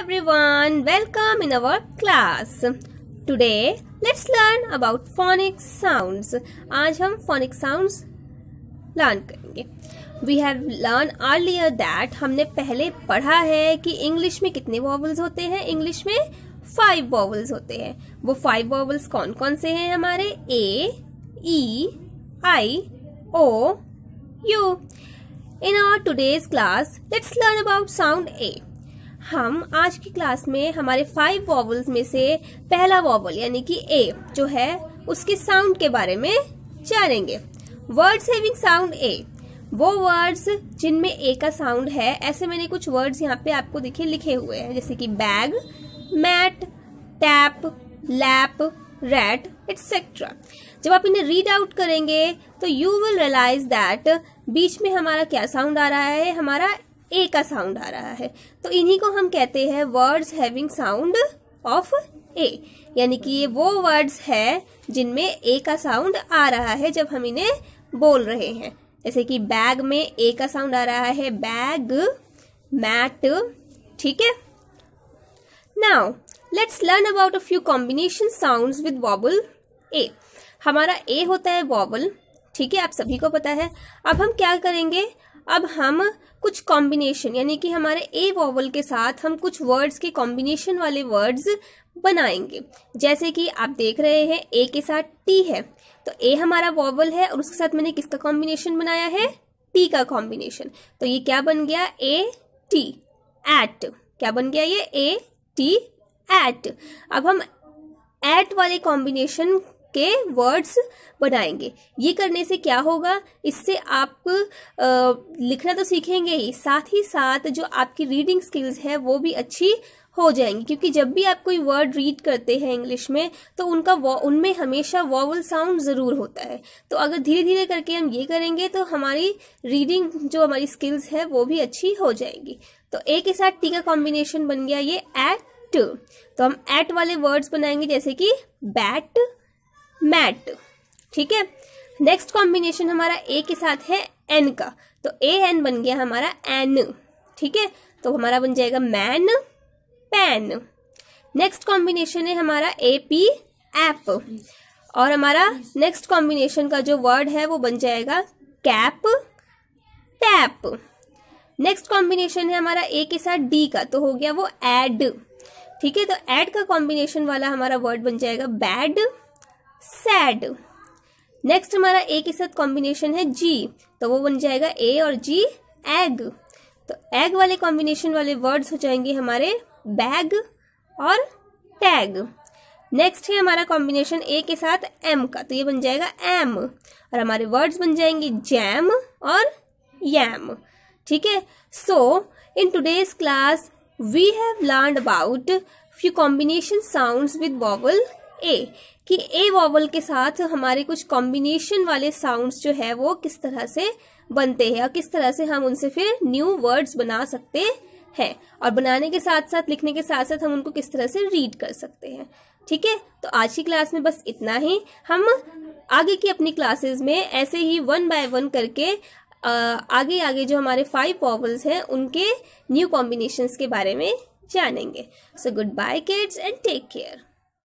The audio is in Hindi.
everyone, welcome in our class. Today let's learn about phonic sounds. आज हम phonic sounds learn करेंगे. We have learned earlier that हमने पहले पढ़ा है कि इंग्लिश में कितने वॉवल्स होते हैं. इंग्लिश में 5 वॉवल्स होते हैं. वो 5 वॉवल्स कौन कौन से हैं हमारे? A, E, I, O, U. In our today's class, let's learn about sound A. हम आज की क्लास में हमारे 5 वॉवल्स में से पहला वॉवल यानी कि A जो है उसके साउंड के बारे में जानेंगे. वर्ड्स हैविंग साउंड A, वो वर्ड्स जिनमें A का साउंड है. ऐसे मैंने कुछ वर्ड्स यहाँ पे आपको देखिए लिखे हुए हैं, जैसे कि bag, mat, tap, lap, rat etcetera. जब आप इन्हें रीड आउट करेंगे तो यू विल रियलाइज दैट बीच में हमारा क्या साउंड आ रहा है? हमारा ए का साउंड आ रहा है. तो इन्हीं को हम कहते हैं वर्ड्स हैविंग साउंड ऑफ ए, यानी कि ये वो वर्ड्स है जिनमें ए का साउंड आ रहा है जब हम इन्हें बोल रहे हैं. जैसे कि बैग में ए का साउंड आ रहा है, बैग, मैट. ठीक है. Now let's learn about a few combination sounds with vowel A. हमारा ए होता है वॉवल, ठीक है, आप सभी को पता है. अब हम क्या करेंगे? अब हम कुछ कॉम्बिनेशन यानी कि हमारे ए वॉवल के साथ हम कुछ वर्ड्स के कॉम्बिनेशन वाले वर्ड्स बनाएंगे. जैसे कि आप देख रहे हैं ए के साथ टी है, तो ए हमारा वॉवल है और उसके साथ मैंने किसका कॉम्बिनेशन बनाया है? टी का कॉम्बिनेशन. तो ये क्या बन गया? A T, at. क्या बन गया ये? A T at. अब हम एट वाले कॉम्बिनेशन के वर्ड्स बनाएंगे. ये करने से क्या होगा? इससे आप लिखना तो सीखेंगे ही, साथ ही साथ जो आपकी रीडिंग स्किल्स है वो भी अच्छी हो जाएंगी. क्योंकि जब भी आप कोई वर्ड रीड करते हैं इंग्लिश में तो उनमें हमेशा वॉवल साउंड जरूर होता है. तो अगर धीरे धीरे करके हम ये करेंगे तो हमारी रीडिंग जो हमारी स्किल्स है वो भी अच्छी हो जाएगी. तो ए के साथ टी का कॉम्बिनेशन बन गया ये एट. तो हम एट वाले वर्ड्स बनाएंगे जैसे कि बैट, मैट. ठीक है. नेक्स्ट कॉम्बिनेशन हमारा ए के साथ है एन का, तो ए एन बन गया हमारा एन. ठीक है. तो हमारा बन जाएगा मैन, पैन. नेक्स्ट कॉम्बिनेशन है हमारा ए पी, ऐप. और हमारा नेक्स्ट कॉम्बिनेशन का जो वर्ड है वो बन जाएगा कैप, टैप. नेक्स्ट कॉम्बिनेशन है हमारा ए के साथ डी का, तो हो गया वो एड. ठीक है. तो एड का कॉम्बिनेशन वाला हमारा वर्ड बन जाएगा बैड, सैड. नेक्स्ट हमारा ए के साथ कॉम्बिनेशन है जी, तो वो बन जाएगा ए और जी, एग. तो एग वाले कॉम्बिनेशन वाले वर्ड्स हो जाएंगे हमारे बैग और टैग. नेक्स्ट है हमारा कॉम्बिनेशन ए के साथ एम का, तो ये बन जाएगा एम. और हमारे वर्ड्स बन जाएंगे जैम और यैम. ठीक है. So in today's class we have learned about few combination sounds with vowel A, कि A वॉवल के साथ हमारे कुछ कॉम्बिनेशन वाले साउंड्स जो है वो किस तरह से बनते हैं और किस तरह से हम उनसे फिर न्यू वर्ड्स बना सकते हैं. और बनाने के साथ साथ, लिखने के साथ साथ हम उनको किस तरह से रीड कर सकते हैं. ठीक है. तो आज की क्लास में बस इतना ही. हम आगे की अपनी क्लासेस में ऐसे ही 1 by 1 करके आगे आगे जो हमारे 5 वॉवल्स हैं उनके न्यू कॉम्बिनेशंस के बारे में जानेंगे. So goodbye kids and take care.